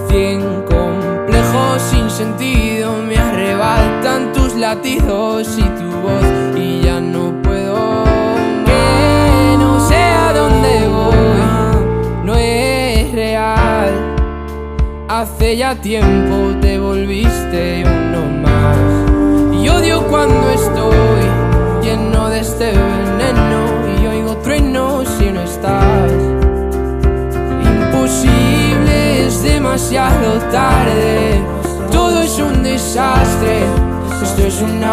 Cien complejos sin sentido me arrebatan tus latidos y tu voz, y ya no puedo que no sé a dónde voy, no es real. Hace ya tiempo te volviste uno más, y odio cuando estoy lleno de este veneno y oigo truenos si no estás. Imposible, es demasiado tarde, todo es un desastre, esto es una